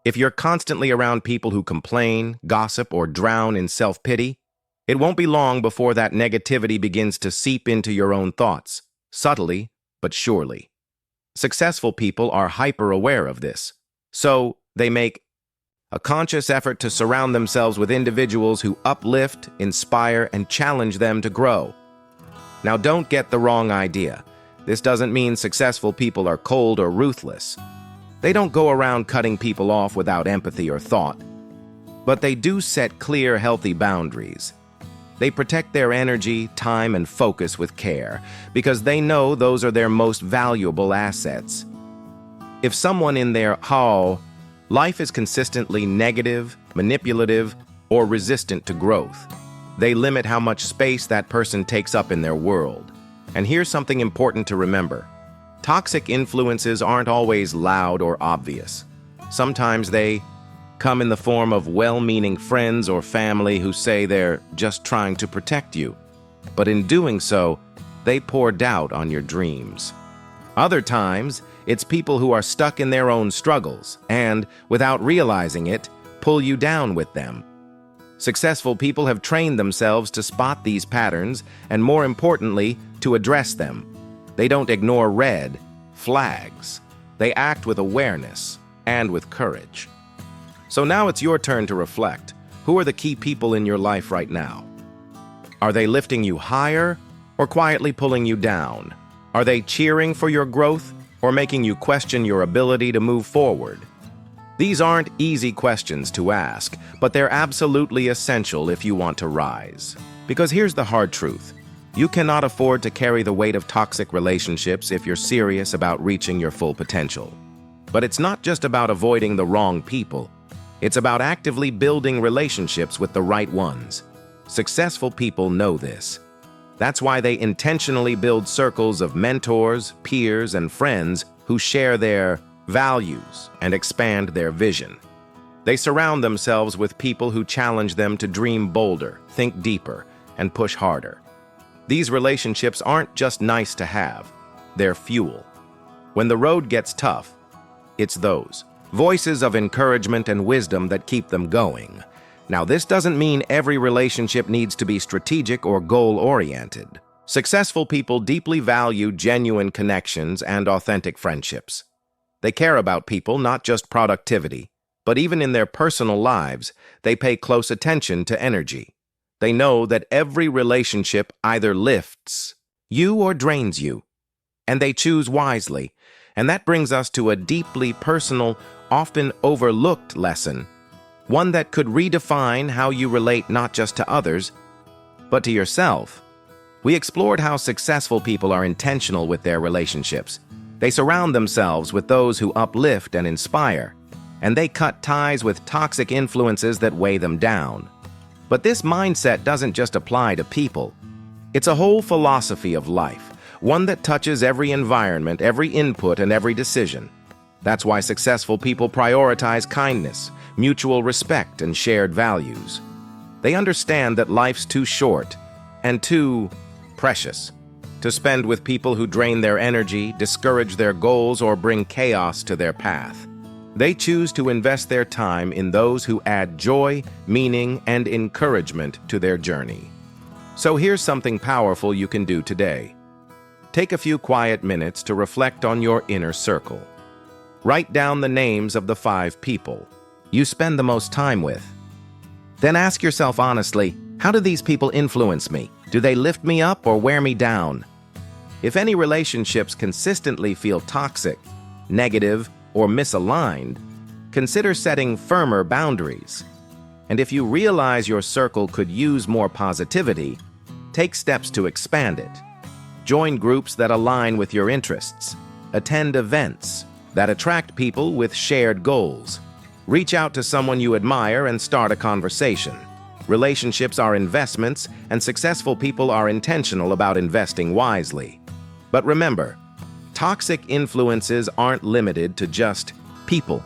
If you're constantly around people who complain, gossip, or drown in self-pity, it won't be long before that negativity begins to seep into your own thoughts, subtly but surely. Successful people are hyper-aware of this, so they make a conscious effort to surround themselves with individuals who uplift, inspire, and challenge them to grow. Now, don't get the wrong idea. This doesn't mean successful people are cold or ruthless. They don't go around cutting people off without empathy or thought. But they do set clear, healthy boundaries. They protect their energy, time, and focus with care, because they know those are their most valuable assets. If someone in their life is consistently negative, manipulative, or resistant to growth, they limit how much space that person takes up in their world. And here's something important to remember. Toxic influences aren't always loud or obvious. Sometimes they come in the form of well-meaning friends or family who say they're just trying to protect you. But in doing so, they pour doubt on your dreams. Other times, it's people who are stuck in their own struggles and, without realizing it, pull you down with them. Successful people have trained themselves to spot these patterns and, more importantly, to address them. They don't ignore red flags. They act with awareness and with courage. So now it's your turn to reflect. Who are the key people in your life right now? Are they lifting you higher or quietly pulling you down? Are they cheering for your growth or making you question your ability to move forward? These aren't easy questions to ask, but they're absolutely essential if you want to rise. Because here's the hard truth. You cannot afford to carry the weight of toxic relationships if you're serious about reaching your full potential. But it's not just about avoiding the wrong people. It's about actively building relationships with the right ones. Successful people know this. That's why they intentionally build circles of mentors, peers, and friends who share their values and expand their vision. They surround themselves with people who challenge them to dream bolder, think deeper, and push harder. These relationships aren't just nice to have, they're fuel. When the road gets tough, it's those voices of encouragement and wisdom that keep them going. Now, this doesn't mean every relationship needs to be strategic or goal-oriented. Successful people deeply value genuine connections and authentic friendships. They care about people, not just productivity, but even in their personal lives, they pay close attention to energy. They know that every relationship either lifts you or drains you, and they choose wisely. And that brings us to a deeply personal, often overlooked lesson, one that could redefine how you relate not just to others, but to yourself. We explored how successful people are intentional with their relationships. They surround themselves with those who uplift and inspire, and they cut ties with toxic influences that weigh them down. But this mindset doesn't just apply to people. It's a whole philosophy of life, one that touches every environment, every input, and every decision. That's why successful people prioritize kindness, mutual respect, and shared values. They understand that life's too short and too precious to spend with people who drain their energy, discourage their goals, or bring chaos to their path. They choose to invest their time in those who add joy, meaning, and encouragement to their journey. So here's something powerful you can do today. Take a few quiet minutes to reflect on your inner circle. Write down the names of the 5 people you spend the most time with. Then ask yourself honestly, how do these people influence me? Do they lift me up or wear me down? If any relationships consistently feel toxic, negative, or misaligned, consider setting firmer boundaries. And if you realize your circle could use more positivity, take steps to expand it. Join groups that align with your interests. Attend events that attract people with shared goals. Reach out to someone you admire and start a conversation. Relationships are investments, and successful people are intentional about investing wisely. But remember, toxic influences aren't limited to just people.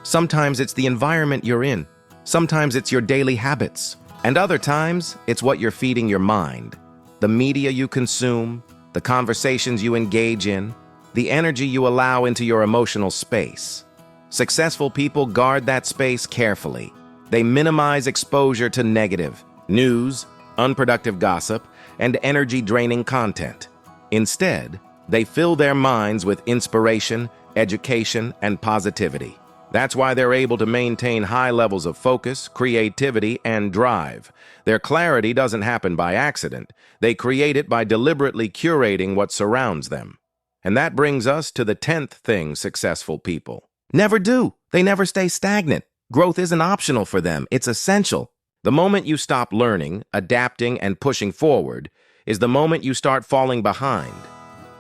Sometimes it's the environment you're in. Sometimes it's your daily habits. And other times, it's what you're feeding your mind, the media you consume, the conversations you engage in, the energy you allow into your emotional space. Successful people guard that space carefully. They minimize exposure to negative news, unproductive gossip, and energy-draining content. Instead, they fill their minds with inspiration, education, and positivity. That's why they're able to maintain high levels of focus, creativity, and drive. Their clarity doesn't happen by accident. They create it by deliberately curating what surrounds them. And that brings us to the 10th thing successful people never do. They never stay stagnant. Growth isn't optional for them. It's essential. The moment you stop learning, adapting, and pushing forward is the moment you start falling behind.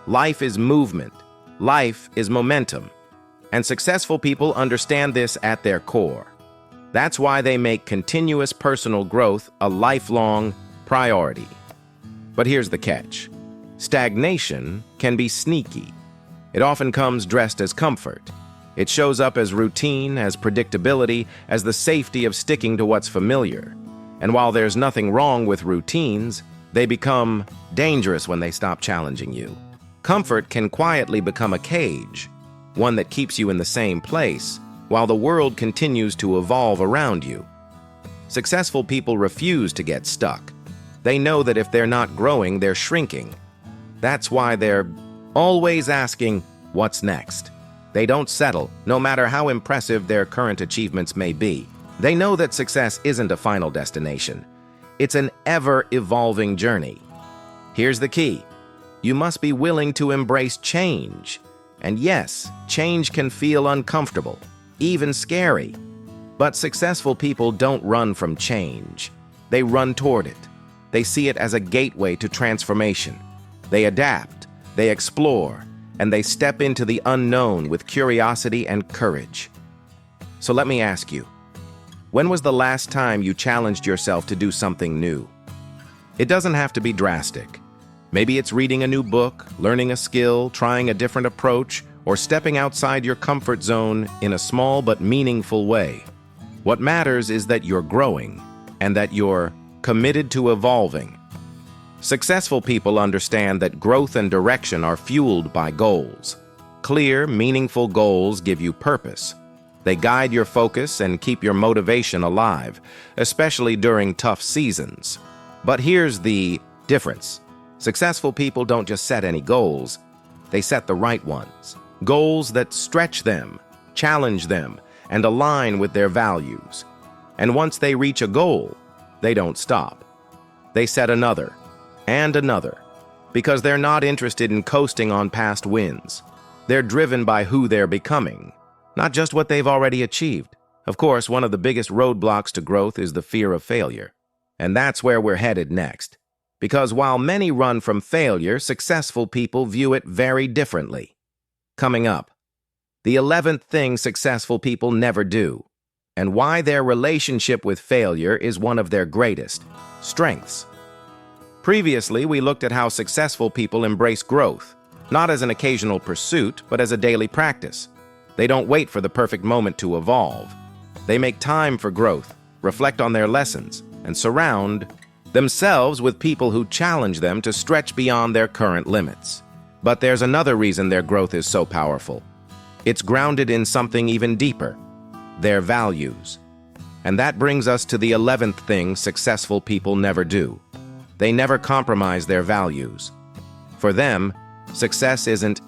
Life is movement. Life is momentum. And successful people understand this at their core. That's why they make continuous personal growth a lifelong priority. But here's the catch. Stagnation can be sneaky. It often comes dressed as comfort. It shows up as routine, as predictability, as the safety of sticking to what's familiar. And while there's nothing wrong with routines, they become dangerous when they stop challenging you. Comfort can quietly become a cage, one that keeps you in the same place, while the world continues to evolve around you. Successful people refuse to get stuck. They know that if they're not growing, they're shrinking. That's why they're always asking, what's next? They don't settle, no matter how impressive their current achievements may be. They know that success isn't a final destination. It's an ever-evolving journey. Here's the key. You must be willing to embrace change. And yes, change can feel uncomfortable, even scary. But successful people don't run from change. They run toward it. They see it as a gateway to transformation. They adapt, they explore, and they step into the unknown with curiosity and courage. So let me ask you, when was the last time you challenged yourself to do something new? It doesn't have to be drastic. Maybe it's reading a new book, learning a skill, trying a different approach, or stepping outside your comfort zone in a small but meaningful way. What matters is that you're growing and that you're committed to evolving. Successful people understand that growth and direction are fueled by goals. Clear, meaningful goals give you purpose. They guide your focus and keep your motivation alive, especially during tough seasons. But here's the difference. Successful people don't just set any goals. They set the right ones. Goals that stretch them, challenge them, and align with their values. And once they reach a goal, they don't stop. They set another and another, because they're not interested in coasting on past wins. They're driven by who they're becoming, not just what they've already achieved. Of course, one of the biggest roadblocks to growth is the fear of failure. And that's where we're headed next. Because while many run from failure, successful people view it very differently. Coming up, the 11th thing successful people never do, and why their relationship with failure is one of their greatest strengths. Previously, we looked at how successful people embrace growth, not as an occasional pursuit, but as a daily practice. They don't wait for the perfect moment to evolve. They make time for growth, reflect on their lessons, and surround themselves with people who challenge them to stretch beyond their current limits. But there's another reason their growth is so powerful. It's grounded in something even deeper, their values. And that brings us to the 11th thing successful people never do. They never compromise their values. For them, success isn't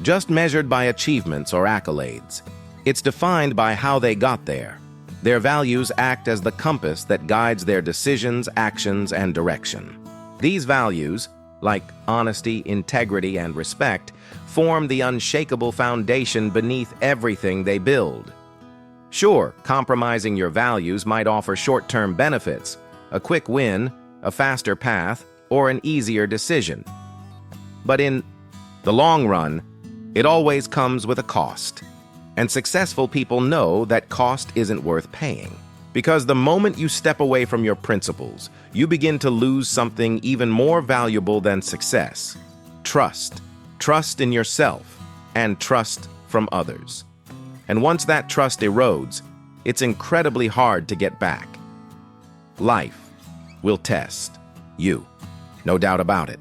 just measured by achievements or accolades. It's defined by how they got there. Their values act as the compass that guides their decisions, actions, and direction. These values, like honesty, integrity, and respect, form the unshakable foundation beneath everything they build. Sure, compromising your values might offer short-term benefits, a quick win, a faster path, or an easier decision. But in the long run, it always comes with a cost. And successful people know that cost isn't worth paying. Because the moment you step away from your principles, you begin to lose something even more valuable than success. Trust. Trust in yourself, and trust from others. And once that trust erodes, it's incredibly hard to get back. Life will test you, no doubt about it.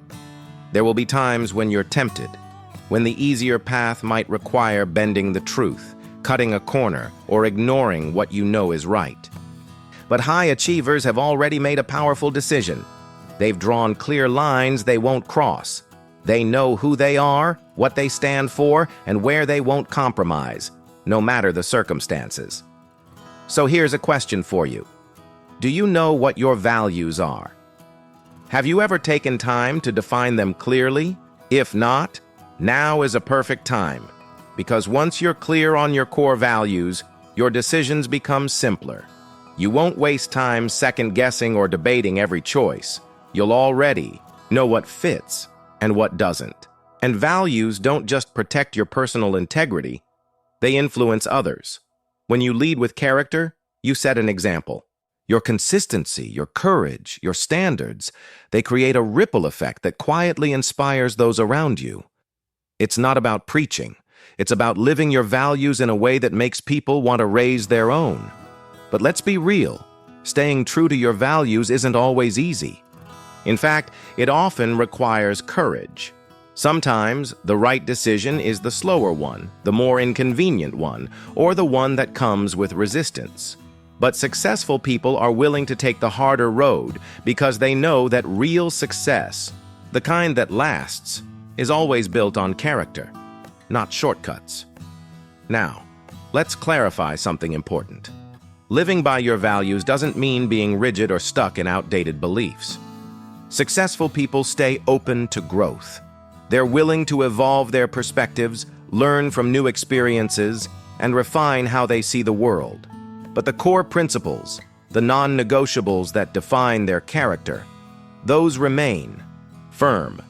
There will be times when you're tempted, when the easier path might require bending the truth, cutting a corner, or ignoring what you know is right. But high achievers have already made a powerful decision. They've drawn clear lines they won't cross. They know who they are, what they stand for, and where they won't compromise, no matter the circumstances. So here's a question for you. Do you know what your values are? Have you ever taken time to define them clearly? If not, now is a perfect time, because once you're clear on your core values, your decisions become simpler. You won't waste time second-guessing or debating every choice. You'll already know what fits and what doesn't. And values don't just protect your personal integrity, they influence others. When you lead with character, you set an example. Your consistency, your courage, your standards, they create a ripple effect that quietly inspires those around you. It's not about preaching. It's about living your values in a way that makes people want to raise their own. But let's be real. Staying true to your values isn't always easy. In fact, it often requires courage. Sometimes the right decision is the slower one, the more inconvenient one, or the one that comes with resistance. But successful people are willing to take the harder road because they know that real success, the kind that lasts, is always built on character, not shortcuts. Now, let's clarify something important. Living by your values doesn't mean being rigid or stuck in outdated beliefs. Successful people stay open to growth. They're willing to evolve their perspectives, learn from new experiences, and refine how they see the world. But the core principles, the non-negotiables that define their character, those remain firm.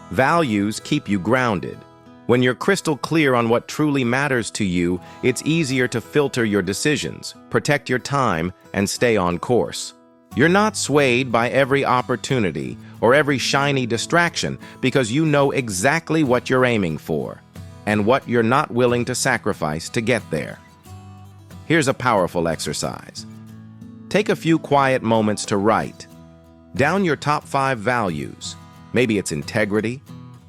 Values keep you grounded. When you're crystal clear on what truly matters to you, it's easier to filter your decisions, protect your time, and stay on course. You're not swayed by every opportunity or every shiny distraction because you know exactly what you're aiming for and what you're not willing to sacrifice to get there. Here's a powerful exercise. Take a few quiet moments to write down your top 5 values. Maybe it's integrity,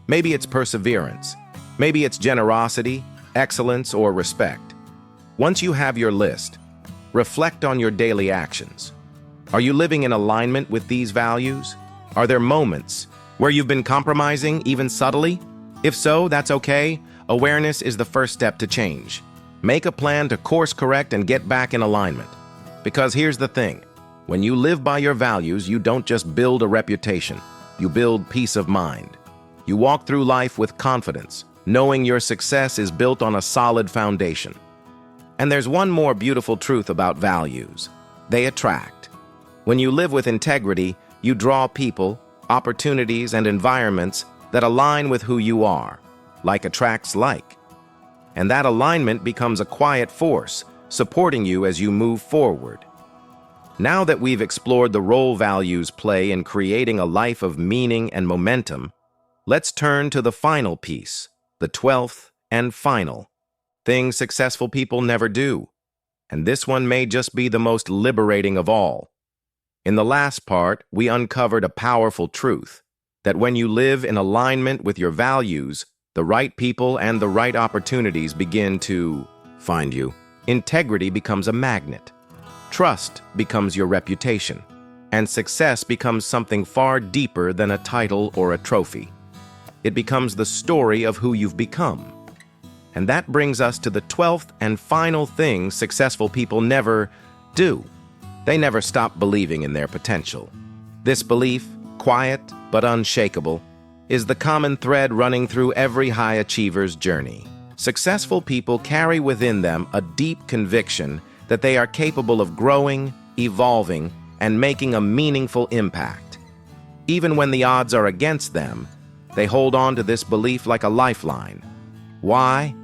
maybe it's perseverance, maybe it's generosity, excellence, or respect. Once you have your list, reflect on your daily actions. Are you living in alignment with these values? Are there moments where you've been compromising, even subtly? If so, that's okay. Awareness is the first step to change. Make a plan to course correct and get back in alignment. Because here's the thing, when you live by your values, you don't just build a reputation, you build peace of mind. You walk through life with confidence, knowing your success is built on a solid foundation. And there's one more beautiful truth about values. They attract. When you live with integrity, you draw people, opportunities, and environments that align with who you are. Like attracts like. And that alignment becomes a quiet force, supporting you as you move forward. Now that we've explored the role values play in creating a life of meaning and momentum, let's turn to the final piece, the 12th and final thing successful people never do. And this one may just be the most liberating of all. In the last part, we uncovered a powerful truth, that when you live in alignment with your values, the right people and the right opportunities begin to find you. Integrity becomes a magnet. Trust becomes your reputation. And success becomes something far deeper than a title or a trophy. It becomes the story of who you've become. And that brings us to the 12th and final thing successful people never do. They never stop believing in their potential. This belief, quiet but unshakable, is the common thread running through every high achiever's journey. Successful people carry within them a deep conviction that they are capable of growing, evolving, and making a meaningful impact. Even when the odds are against them, they hold on to this belief like a lifeline. Why?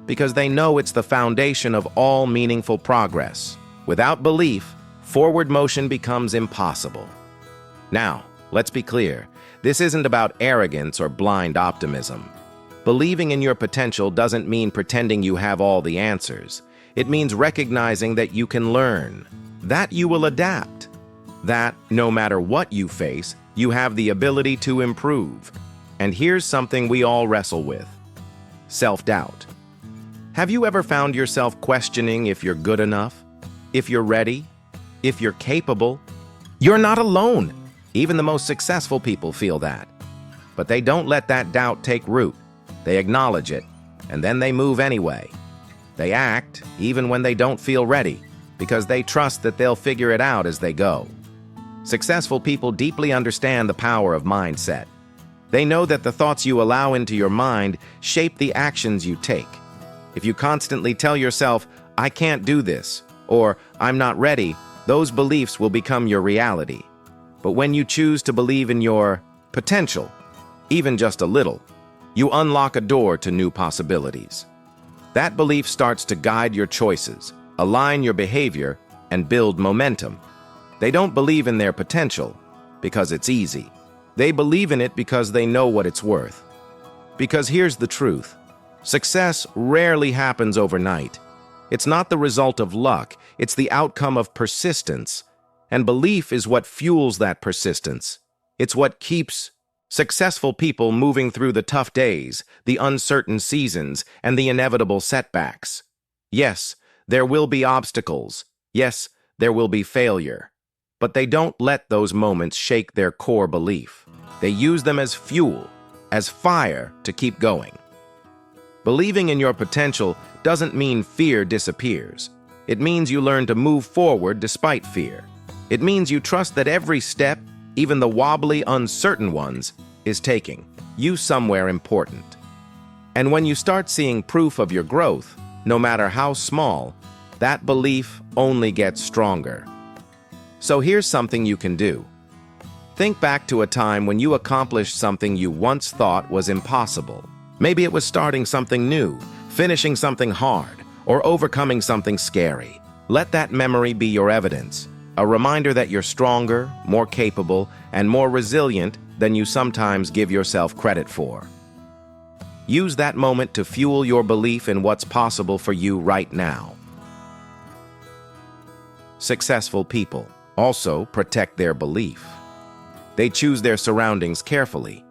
Because they know it's the foundation of all meaningful progress. Without belief, forward motion becomes impossible. Now, let's be clear. This isn't about arrogance or blind optimism. Believing in your potential doesn't mean pretending you have all the answers. It means recognizing that you can learn, that you will adapt, that no matter what you face, you have the ability to improve. And here's something we all wrestle with: self-doubt. Have you ever found yourself questioning if you're good enough, if you're ready, if you're capable? You're not alone. Even the most successful people feel that. But they don't let that doubt take root. They acknowledge it, and then they move anyway. They act even when they don't feel ready, because they trust that they'll figure it out as they go. Successful people deeply understand the power of mindset. They know that the thoughts you allow into your mind shape the actions you take. If you constantly tell yourself, "I can't do this," or "I'm not ready," those beliefs will become your reality. But when you choose to believe in your potential, even just a little, you unlock a door to new possibilities. That belief starts to guide your choices, align your behavior, and build momentum. They don't believe in their potential because it's easy. They believe in it because they know what it's worth. Because here's the truth: success rarely happens overnight. It's not the result of luck, it's the outcome of persistence. And belief is what fuels that persistence. It's what keeps successful people moving through the tough days, the uncertain seasons, and the inevitable setbacks. Yes, there will be obstacles. Yes, there will be failure. But they don't let those moments shake their core belief. They use them as fuel, as fire to keep going. Believing in your potential doesn't mean fear disappears. It means you learn to move forward despite fear. It means you trust that every step, even the wobbly, uncertain ones, is taking you somewhere important. And when you start seeing proof of your growth, no matter how small, that belief only gets stronger. So here's something you can do. Think back to a time when you accomplished something you once thought was impossible. Maybe it was starting something new, finishing something hard, or overcoming something scary. Let that memory be your evidence, a reminder that you're stronger, more capable, and more resilient than you sometimes give yourself credit for. Use that moment to fuel your belief in what's possible for you right now. Successful people also protect their belief. They choose their surroundings carefully.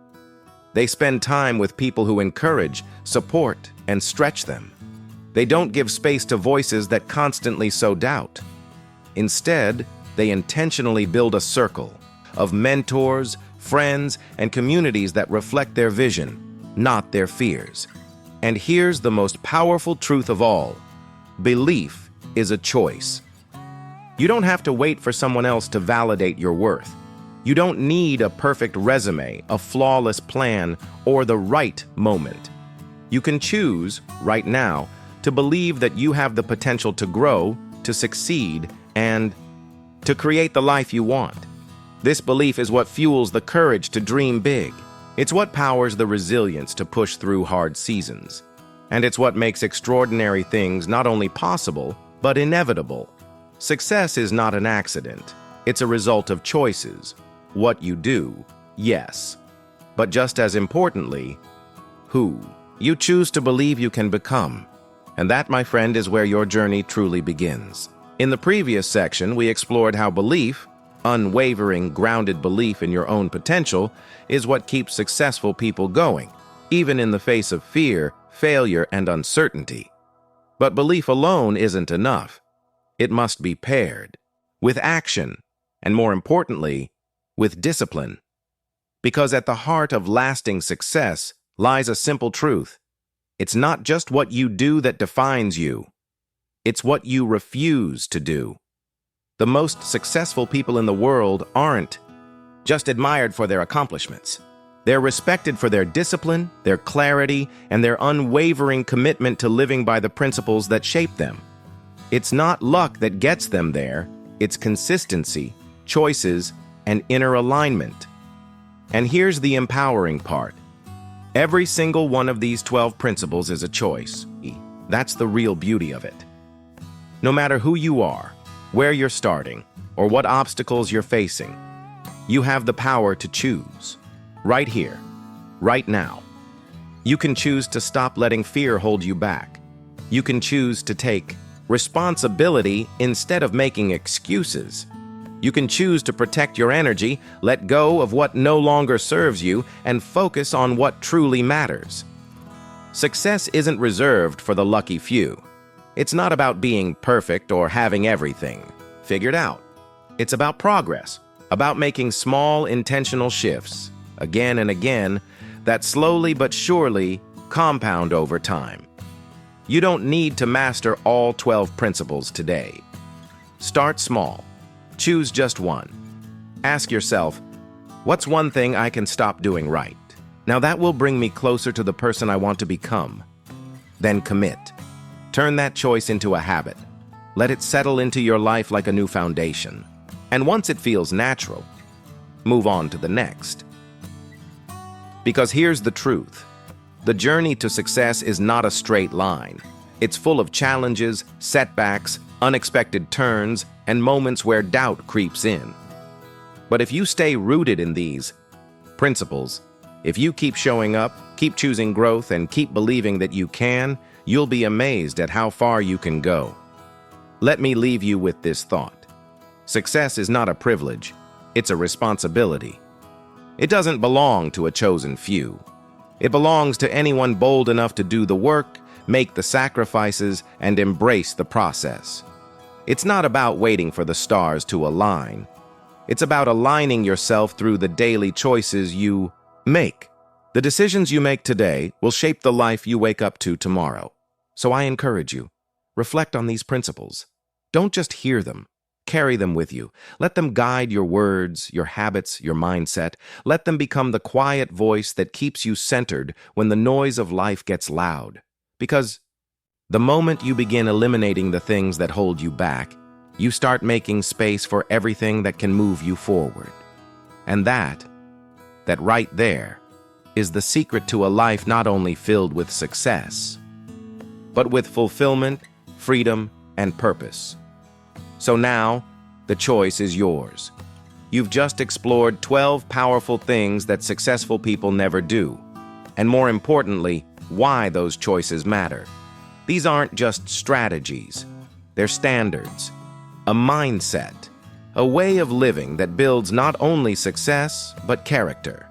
They spend time with people who encourage, support, and stretch them. They don't give space to voices that constantly sow doubt. Instead, they intentionally build a circle of mentors, friends, and communities that reflect their vision, not their fears. And here's the most powerful truth of all: belief is a choice. You don't have to wait for someone else to validate your worth. You don't need a perfect resume, a flawless plan, or the right moment. You can choose, right now, to believe that you have the potential to grow, to succeed, and to create the life you want. This belief is what fuels the courage to dream big. It's what powers the resilience to push through hard seasons. And it's what makes extraordinary things not only possible, but inevitable. Success is not an accident. It's a result of choices. What you do, yes. But just as importantly, who you choose to believe you can become. And that, my friend, is where your journey truly begins. In the previous section, we explored how belief, unwavering, grounded belief in your own potential, is what keeps successful people going, even in the face of fear, failure, and uncertainty. But belief alone isn't enough. It must be paired with action, and more importantly, with discipline. Because at the heart of lasting success lies a simple truth. It's not just what you do that defines you. It's what you refuse to do. The most successful people in the world aren't just admired for their accomplishments. They're respected for their discipline, their clarity, and their unwavering commitment to living by the principles that shape them. It's not luck that gets them there. It's consistency, choices, and inner alignment. And here's the empowering part. Every single one of these 12 principles is a choice. That's the real beauty of it. No matter who you are, where you're starting, or what obstacles you're facing, you have the power to choose. Right here, right now. You can choose to stop letting fear hold you back. You can choose to take responsibility instead of making excuses. You can choose to protect your energy, let go of what no longer serves you, and focus on what truly matters. Success isn't reserved for the lucky few. It's not about being perfect or having everything figured out. It's about progress, about making small, intentional shifts, again and again, that slowly but surely compound over time. You don't need to master all 12 principles today. Start small. Choose just one. Ask yourself, what's one thing I can stop doing right? Now that will bring me closer to the person I want to become. Then commit. Turn that choice into a habit. Let it settle into your life like a new foundation. And once it feels natural, move on to the next. Because here's the truth. The journey to success is not a straight line. It's full of challenges, setbacks, unexpected turns, and moments where doubt creeps in. But if you stay rooted in these principles, if you keep showing up, keep choosing growth, and keep believing that you can, you'll be amazed at how far you can go. Let me leave you with this thought. Success is not a privilege, it's a responsibility. It doesn't belong to a chosen few. It belongs to anyone bold enough to do the work, make the sacrifices, and embrace the process. It's not about waiting for the stars to align. It's about aligning yourself through the daily choices you make. The decisions you make today will shape the life you wake up to tomorrow. So I encourage you, reflect on these principles. Don't just hear them. Carry them with you. Let them guide your words, your habits, your mindset. Let them become the quiet voice that keeps you centered when the noise of life gets loud. Because the moment you begin eliminating the things that hold you back, you start making space for everything that can move you forward. And that right there, is the secret to a life not only filled with success, but with fulfillment, freedom, and purpose. So now, the choice is yours. You've just explored 12 powerful things that successful people never do, and more importantly, why those choices matter. These aren't just strategies, they're standards, a mindset, a way of living that builds not only success, but character.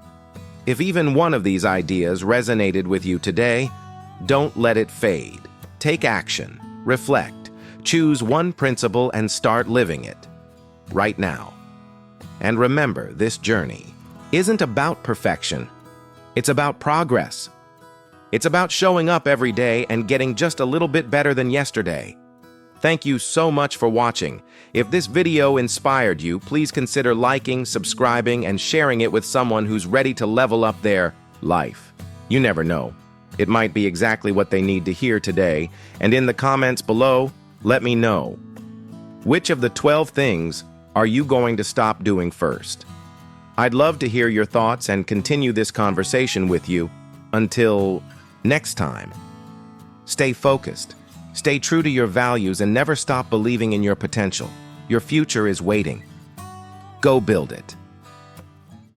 If even one of these ideas resonated with you today, don't let it fade. Take action, reflect, choose one principle and start living it right now. And remember, this journey isn't about perfection. It's about progress. It's about showing up every day and getting just a little bit better than yesterday. Thank you so much for watching. If this video inspired you, please consider liking, subscribing, and sharing it with someone who's ready to level up their life. You never know. It might be exactly what they need to hear today. And in the comments below, let me know. Which of the 12 things are you going to stop doing first? I'd love to hear your thoughts and continue this conversation with you. Until next time, stay focused. Stay true to your values and never stop believing in your potential. Your future is waiting. Go build it.